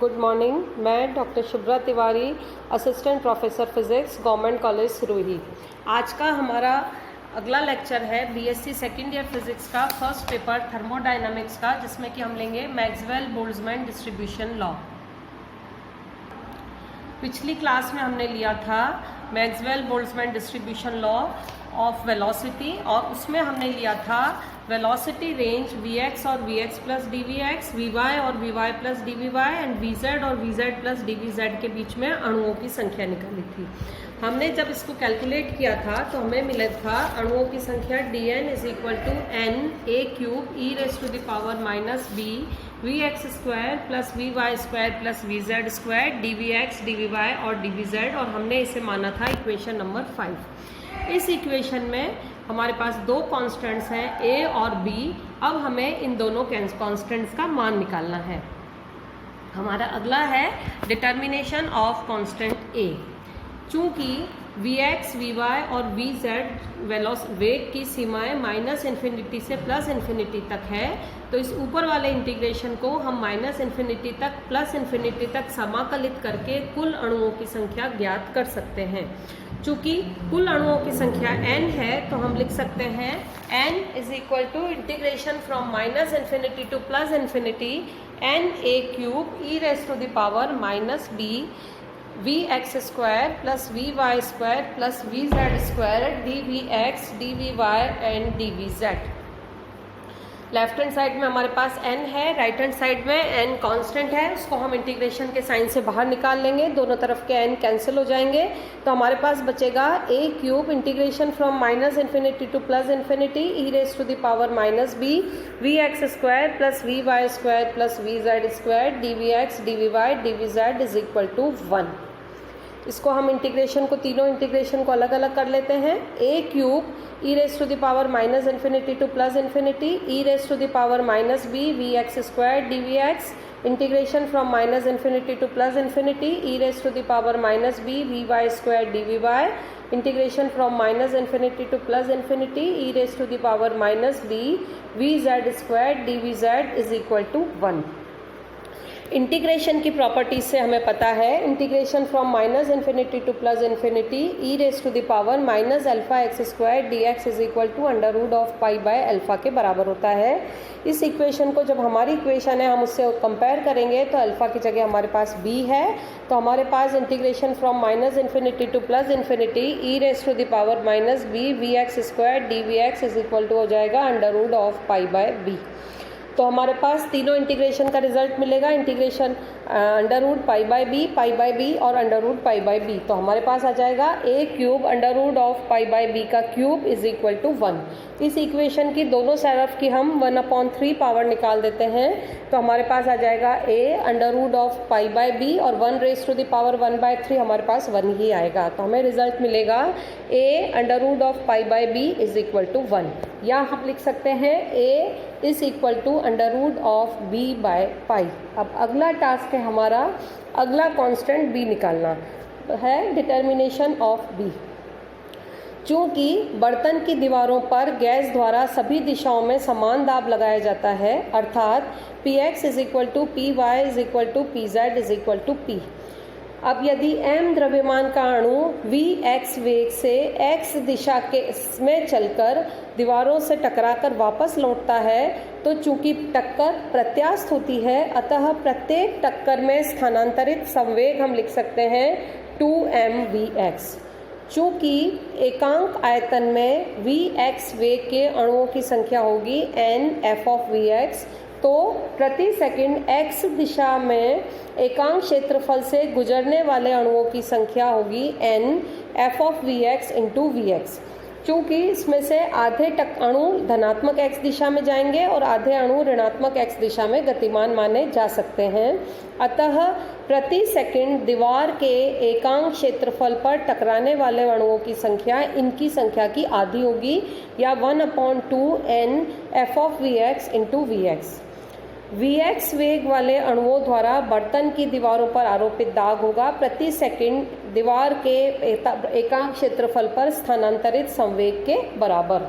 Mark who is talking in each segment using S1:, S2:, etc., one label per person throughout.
S1: Good morning. मैं doctor Shubhra Tiwari, assistant professor physics, government college Sirohi. आज का हमारा अगला लेक्चर है बीएससी सेकेंड ईयर फिज़िक्स का फर्स्ट पेपर थर्मोडायनामिक्स का, जिसमें कि हम लेंगे मैक्सवेल बोल्ट्जमैन डिस्ट्रीब्यूशन लॉ। पिछली क्लास में हमने लिया था Maxwell Boltzmann distribution law of velocity, और उसमें हमने लिया था वेलोसिटी रेंज Vx और Vx प्लस dVx, Vy और Vy plus dVy and Vz और Vz प्लस dVz के बीच में अणुओं की संख्या निकाली थी। हमने जब इसको कैलकुलेट किया था तो हमें मिला था अणुओं की संख्या dn is equal to n a cube e raise to the power minus b Vx square plus Vy square plus Vz square dVx dVy और dVz, और हमने इसे माना था इक्वेशन नंबर 5। इस इक्वेशन में हमारे पास दो कांस्टेंट्स हैं a और b। अब हमें इन दोनों कांस्टेंट्स का मान निकालना है। हमारा अगला है डिटर्मिनेशन ऑफ कांस्टेंट a। चूंकि Vx, Vy और Vz वेग की सीमाएं माइनस इन्फिनिटी से प्लस इन्फिनिटी तक है, तो इस ऊपर वाले इंटीग्रेशन को हम माइनस इन्फिनिटी तक प्लस इन्फिनिटी तक समाकलित करके कुल अणुओं की संख्या ज्ञात कर सकते हैं। चूंकि कुल अणुओं की संख्या n है, तो हम लिख सकते हैं n is equal to integration from minus infinity to plus infinity n a cube e raise to the power minus b Vx square plus Vy square plus Vz square dVx dVy and dVz। Left hand side में हमारे पास n है, right hand side में n constant है, उसको हम integration के sign से बाहर निकाल लेंगे, दोनों तरफ के n कैंसिल हो जाएंगे, तो हमारे पास बचेगा a cube integration from minus infinity to plus infinity e raise to the power minus b Vx square plus Vy square plus Vz square dVx dVy dVz is equal to 1। इसको हम integration को, तीनों integration को अलग अलग कर लेते हैं। a cube e raise to the power minus infinity to plus infinity e raise to the power minus b Vx square dVx integration from minus infinity to plus infinity e raise to the power minus b Vy square dVy integration from minus infinity to plus infinity e raise to the power minus b Vz square dVz is equal to 1। Integration की properties से हमें पता है integration from minus infinity to plus infinity e raise to the power minus alpha x square d x is equal to under root of pi by alpha के बराबर होता है। इस इक्वेशन को जब हमारी इक्वेशन है हम उससे कंपेयर करेंगे तो अल्फा की जगह हमारे पास b है, तो हमारे पास integration from minus infinity to plus infinity e raise to the power minus b v x square d v x is equal to हो जाएगा under root of pi by b। तो हमारे पास तीनों इंटीग्रेशन का रिजल्ट मिलेगा, integration under root pi by b और under root pi by b. तो हमारे पास आ जाएगा a cube under root of pi by b का क्यूब इज इक्वल टू 1। इस इक्वेशन की दोनों तरफ की हम 1/3 पावर निकाल देते हैं, तो हमारे पास आ जाएगा a under root of pi by b और 1 रेज टू द पावर 1/3 हमारे पास 1 ही आएगा। तो हमें रिजल्ट मिलेगा a under root of pi by b is equal to 1, या हम लिख सकते हैं a is equal to under root of b by pi. अब अगला टास्क है हमारा, अगला कांस्टेंट b निकालना है, डिटर्मिनेशन ऑफ b। चूंकि बर्तन की दीवारों पर गैस द्वारा सभी दिशाओं में समान दाब लगाया जाता है, अर्थात Px is equal to Py is equal to Pz is equal to P। अब यदि m द्रव्यमान का अणु Vx वेग से x दिशा के में चलकर दीवारों से टकराकर वापस लौटता है, तो चूंकि टक्कर प्रत्यास्थ होती है, अतः प्रत्येक टक्कर में स्थानांतरित संवेग हम लिख सकते हैं 2mvx। चूंकि एकांक आयतन में Vx वेग के अणुओं की संख्या होगी n f ऑफ Vx, तो प्रति सेकंड x दिशा में एकांक क्षेत्रफल से गुजरने वाले अणुओं की संख्या होगी n f of Vx into Vx। चूँकि इसमें से आधे अणु धनात्मक x दिशा में जाएंगे और आधे अणु ऋणात्मक x दिशा में गतिमान माने जा सकते हैं, अतः प्रति सेकंड दीवार के एकांक क्षेत्रफल पर टकराने वाले अणुओं की संख्या इनकी संख्या की आधी होगी, या 1/2 n f of Vx into Vx। Vx वेग वाले अणुओं द्वारा बर्तन की दीवारों पर आरोपित दाग होगा प्रति सेकंड दीवार के एकांक क्षेत्रफल पर स्थानांतरित संवेग के बराबर।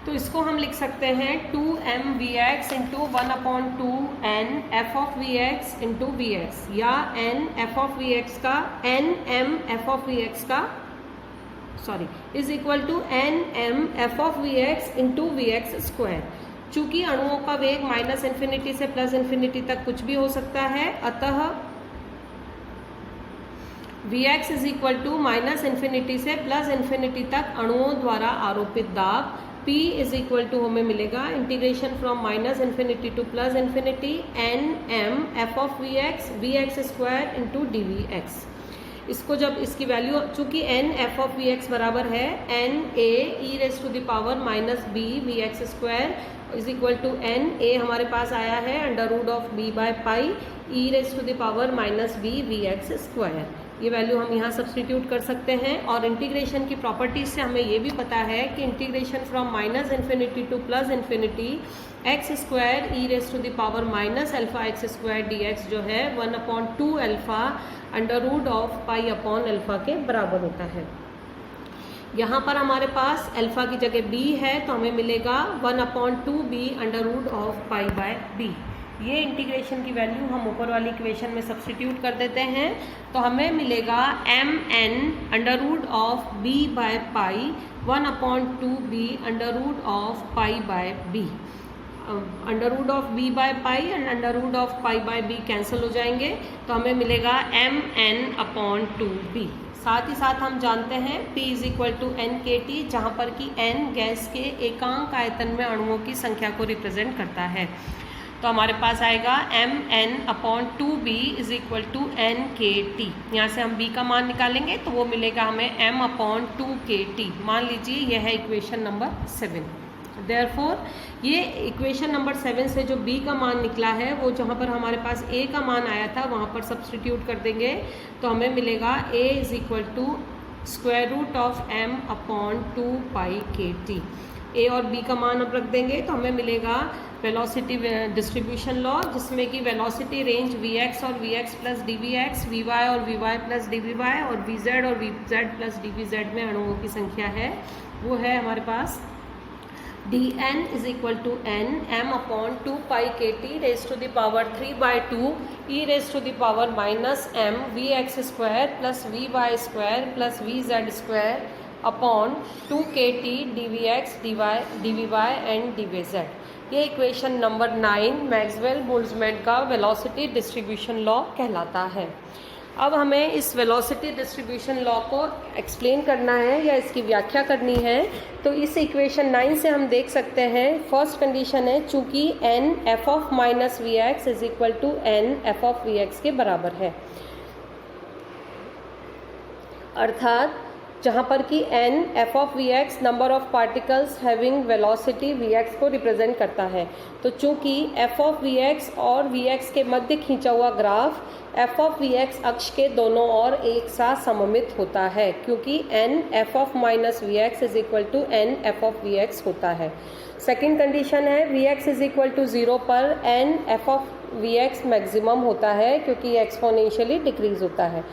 S1: तो इसको हम लिख सकते हैं 2mvx into 1/2n f of vx into vx, या n f of vx का nm f of vx का is equal to nm f of vx into vx square. चूंकि अणुओं का वेग -∞ से +∞ तक कुछ भी हो सकता है, अतः vx इज इक्वल टू -∞ से +∞ तक अणुओं द्वारा आरोपित दाब P इज इक्वल टू हमें मिलेगा integration from -∞ to +∞ nm f of vx square into dvx। इसको जब इसकी वैल्यू, चूंकि n f of vx बराबर है n a e raise to the power -b vx square is equal to n a हमारे पास आया है √b/π e raise to the power -b vx square. ये वैल्यू हम यहाँ सब्स्टिट्यूट कर सकते हैं, और इंटीग्रेशन की प्रॉपर्टीज से हमें ये भी पता है कि integration from -∞ to +∞ x square e raise to the power -α x² dx जो है 1/2α √π/α के बराबर होता है। यहाँ पर हमारे पास अल्फा की जगह b है, तो हमें मिलेगा 1/2b √π/b। ये इंटीग्रेशन की वैल्यू हम ऊपर वाली इक्वेशन में सब्स्टिट्यूट कर देते हैं, तो हमें मिलेगा mn √b/π 1/2b √π/b। √b/π and √π/b cancel हो जाएंगे, तो हमें मिलेगा mn/2b। साथ ही साथ हम जानते हैं P is equal to NkT, जहाँ पर कि n गैस के एकांक आयतन में अणुओं की संख्या को रिप्रेजेंट करता है। तो हमारे पास आएगा mn/2b is equal to NkT। यहाँ से हम b का मान निकालेंगे तो वो मिलेगा हमें m/2kT। मान लीजिए यह है इक्वेशन नंबर 7। देयरफॉर ये इक्वेशन नंबर 7 से जो b का मान निकला है, वो जहाँ पर हमारे पास a का मान आया था वहाँ पर सब्स्टिट्यूट कर देंगे, तो हमें मिलेगा a is equal to m/2πkt। a और b का मान अब रख देंगे तो हमें मिलेगा वेलोसिटी डिस्ट्रीब्यूशन लॉ, जिसमें कि वेलोसिटी रेंज vx और vx प्लस dvx, vy और vy प्लस dvy और vz और vz प्लस dvz में अणुओं की संख्या है, वो है हमारे पास dn is equal to n m/2πkt raise to the power 3/2 e raise to the power -m vx square plus vy square plus vz square upon 2kt dvx dvy and dvz। ये इक्वेशन नंबर 9 मैक्सवेल बोल्ट्जमैन का velocity distribution law कहलाता है। अब हमें इस velocity distribution law को explain करना है या इसकी व्याख्या करनी है, तो इस इक्वेशन 9 से हम देख सकते हैं फर्स्ट कंडीशन है, चूंकि n f of -vx is equal to n f of vx के बराबर है, अर्थात जहाँ पर कि n f of vx number of particles having velocity vx को रिप्रेजेंट करता है। तो चूंकि f of vx और vx के मध्य खींचा हुआ ग्राफ f of vx अक्ष के दोनों ओर एक साथ सममित होता है, क्योंकि n f of -vx is equal to n f of vx होता है। सेकेंड कंडीशन है vx इज इक्वल टू 0 पर n f of vx maximum होता है, क्योंकि ये एक्सपोनेंशियली डिक्रीज होता है,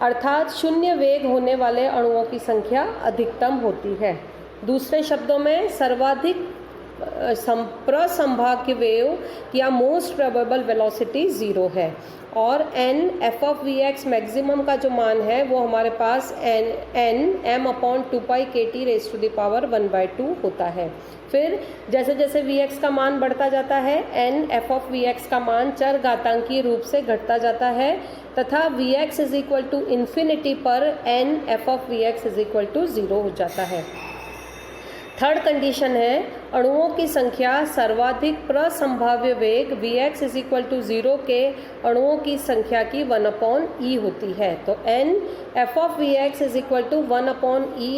S1: अर्थात शून्य वेग होने वाले अणुओं की संख्या अधिकतम होती है। दूसरे शब्दों में सर्वाधिक प्रसंभाव्य वेव या मोस्ट प्रोबेबल वेलोसिटी 0 है, और n f of vx maximum का जो मान है वो हमारे पास n m/2πkt raise to the power 1/2 होता है। फिर जैसे जैसे vx का मान बढ़ता जाता है, n f of vx का मान चर घातांकीय रूप से घटता जाता है, तथा vx is equal to infinity पर n f of vx is equal to 0 हो जाता है। थर्ड कंडीशन है अणुओं की संख्या सर्वाधिक प्रसंभाव्य वेग vx इज इक्वल टू 0 के अणुओं की संख्या की 1/e होती है। तो n f of vx is equal to 1/e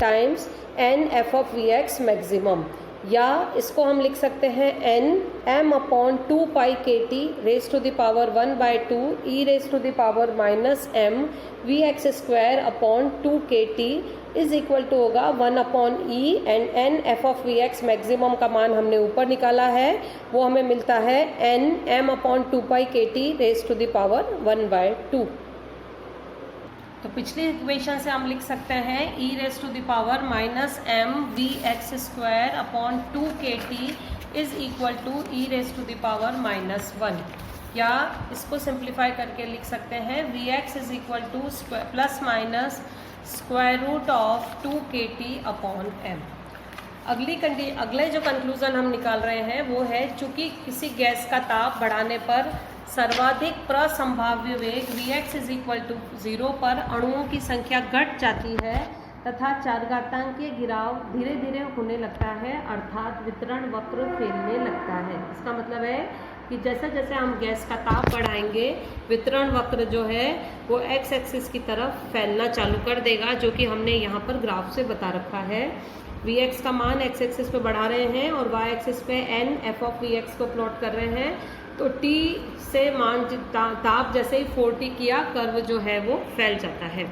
S1: times n f of vx maximum, या इसको हम लिख सकते हैं n m/2πkt raise to the power 1/2 e raise to the power -m vx square upon 2kt is equal to होगा 1/e and n f of vx maximum का मान हमने ऊपर निकाला है, वो हमें मिलता है n m/2πkt raise to the power 1/2। तो पिछली इक्वेशन से हम लिख सकते हैं e raise to the power minus M we x square upon 2kt is equal to e raise to the power minus 1, या इसको सिंप्लीफाई करके लिख सकते हैं V x is equal to plus minus square root of 2kt upon M. अगले जो conclusion हम निकाल रहे हैं वो है, चूंकि किसी गैस का ताप बढ़ाने पर सर्वाधिक प्रसंभाव्य वेग Vx इज इक्वल टू 0 पर अणुओं की संख्या घट जाती है तथा चारघातांकीय गिराव धीरे धीरे होने लगता है, अर्थात वितरण वक्र फैलने लगता है। इसका मतलब है कि जैसे जैसे हम गैस का ताप बढ़ाएंगे वितरण वक्र जो है वो एक्स एक्सिस की तरफ फैलना चालू कर देगा, जो कि हमने यहाँ पर ग्राफ से बता रखा है। Vx का मान एक्स एक्सिस पे बढ़ा रहे हैं और y एक्सिस पे n f ऑफ Vx को प्लॉट कर रहे हैं, तो t से मान ताप जैसे ही 4t किया कर्व जो है वो फैल जाता है।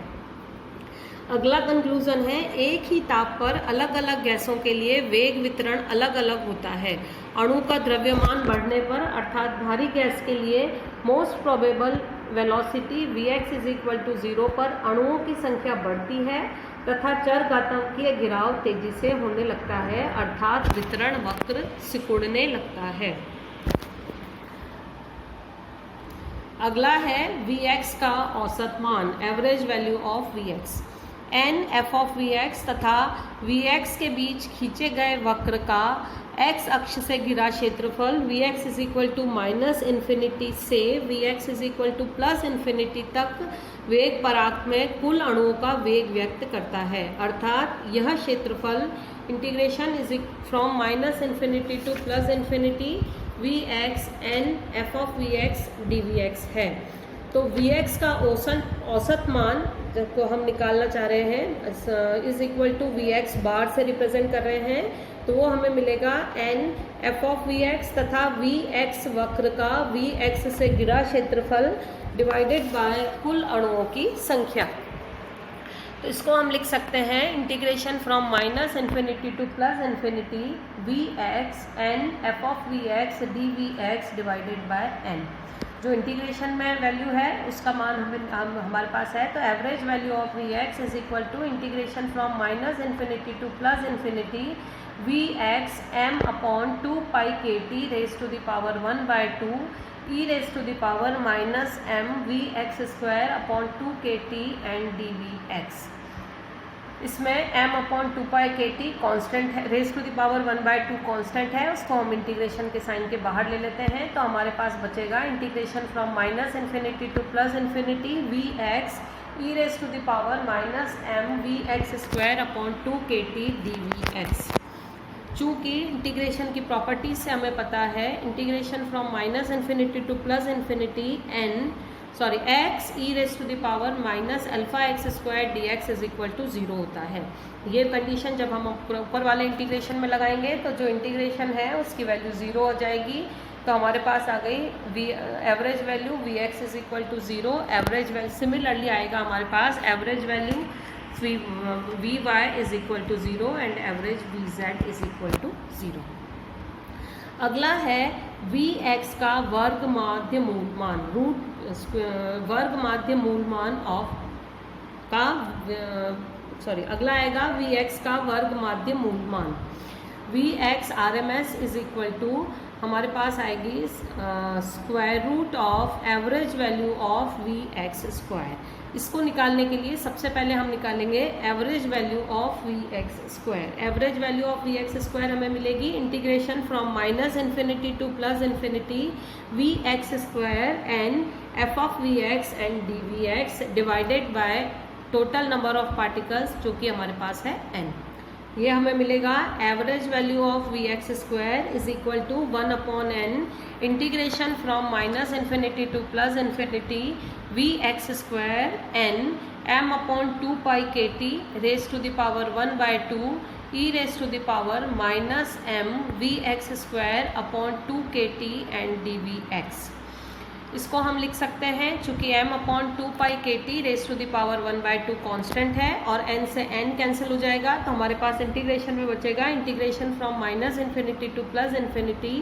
S1: अगला कंक्लूजन है, एक ही ताप पर अलग अलग गैसों के लिए वेग वितरण अलग अलग होता है। अणु का द्रव्यमान बढ़ने पर अर्थात भारी गैस के लिए most probable velocity Vx is equal to 0 पर अणुओं की संख्या बढ़ती है तथा चरघातांकीय गिराव तेजी से होने लगता है, अर्थात वितरण वक्र सिकुड़ने लगता है। अगला है Vx का औसत मान, average value of Vx। n f of Vx तथा Vx के बीच खींचे गए वक्र का x अक्ष से घिरा क्षेत्रफल Vx is equal to minus infinity से Vx is equal to plus infinity तक वेग पराक्त में कुल अणुओं का वेग व्यक्त करता है, अर्थात यह क्षेत्रफल integration is from minus infinity to plus infinity Vx n f of Vx dVx है। तो Vx का औसत मान को हम निकालना चाह रहे हैं इज इक्वल टू Vx बार से रिप्रेजेंट कर रहे हैं, तो वो हमें मिलेगा n f ऑफ Vx तथा Vx वक्र का Vx से घिरा क्षेत्रफल डिवाइडेड बाय कुल अणुओं की संख्या। तो इसको हम लिख सकते हैं integration from minus infinity to plus infinity Vx n f of Vx dVx divided by n। जो इंटीग्रेशन में वैल्यू है उसका मान हमारे पास है, तो average value of Vx is equal to integration from minus infinity to plus infinity Vx m upon 2πkt raise to the power 1/2 e raise to the power minus m Vx square upon 2kt and dVx। इसमें m upon 2πkt constant है, raise to the power 1/2 constant है, उसको हम integration के sign के बाहर ले लेते हैं, तो हमारे पास बचेगा integration from minus infinity to plus infinity Vx e raise to the power minus m Vx square upon 2kt dVx। चूँकि इंटीग्रेशन की प्रॉपर्टीज से हमें पता है integration from minus infinity to plus infinity x e raise to the power minus alpha x square d x is equal to 0 होता है। ये condition जब हम ऊपर वाले इंटीग्रेशन में लगाएंगे तो जो इंटीग्रेशन है उसकी वैल्यू 0 हो जाएगी, तो हमारे पास आ गई average value Vx is equal to 0। Average value similarly आएगा हमारे पास average value Vy is equal to 0 and average Vz is equal to 0। अगला है Vx का वर्ग माध्य मूल मान अगला आएगा Vx का वर्ग माध्य मूल मान। Vx RMS is equal to हमारे पास आएगी square root of average value of Vx square. इसको निकालने के लिए सबसे पहले हम निकालेंगे average value of Vx square. Average value of Vx square हमें मिलेगी integration from minus infinity to plus infinity Vx square and f of Vx and dVx divided by total number of particles जो कि हमारे पास है n। ये हमें मिलेगा average value of Vx square is equal to 1 upon n integration from minus infinity to plus infinity Vx square n m upon 2πkt raise to the power 1/2 e raise to the power minus m Vx square upon 2kt and dVx। इसको हम लिख सकते हैं चूंकि m upon 2 pi k T raise to the power 1/2 constant है और n से n cancel हो जाएगा, तो हमारे पास इंटीग्रेशन में बचेगा integration from minus infinity to plus infinity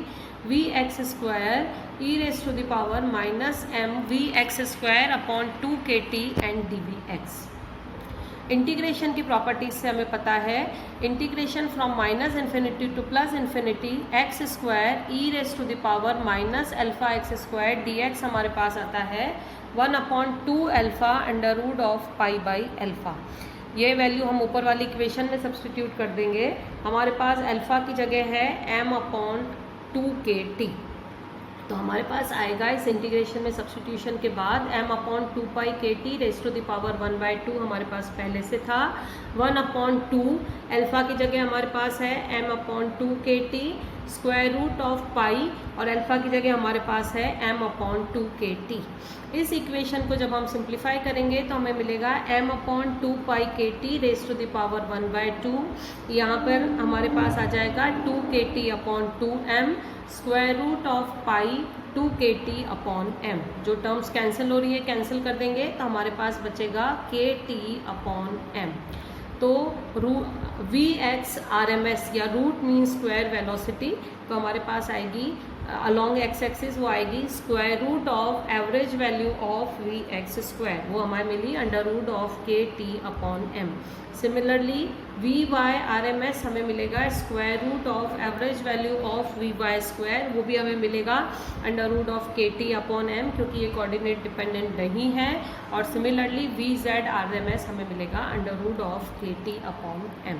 S1: v x square e raise to the power minus M we x square upon 2 k t and d v x. Integration की properties से हमें पता है integration from minus infinity to plus infinity x square e raise to the power minus alpha x square d x हमारे पास आता है 1/2 alpha under root of pi by alpha. ये वैल्यू हम ऊपर वाली इक्वेशन में सब्सटीट्यूट कर देंगे। हमारे पास अल्फा की जगह है m/2 के टी, तो हमारे पास आएगा इस इंटीग्रेशन में सब्सटीट्यूशन के बाद m/2 pi k T raise to the power 1/2 हमारे पास पहले से था 1/2 अल्फा की जगह हमारे पास है m/2 के टी स्क्वायर रूट ऑफ पाई और अल्फा की जगह हमारे पास है m/2 के टी। इस इक्वेशन को जब हम सिंप्लीफाई करेंगे तो हमें मिलेगा m/2 pi k T raise to the power 1/2। यहाँ पर हमारे पास आ जाएगा 2 k T upon 2m square root of pi 2 k T upon m। जो टर्म्स कैंसिल हो रही है कैंसिल कर देंगे तो हमारे पास बचेगा के टी अपॉन m। तो v x r m s या रूट मीन स्क्वायर वेलोसिटी, तो हमारे पास आएगी अलॉन्ग एक्स एक्सिस वो आएगी square root of average value of v x square, वो हमारे मिली under root of k T upon m. Similarly v y r m s हमें मिलेगा square root of average value of v y square, वो भी हमें मिलेगा under root of k T upon m क्योंकि ये कोऑर्डिनेट डिपेंडेंट नहीं है। और similarly v z r m s हमें मिलेगा under root of k T upon M.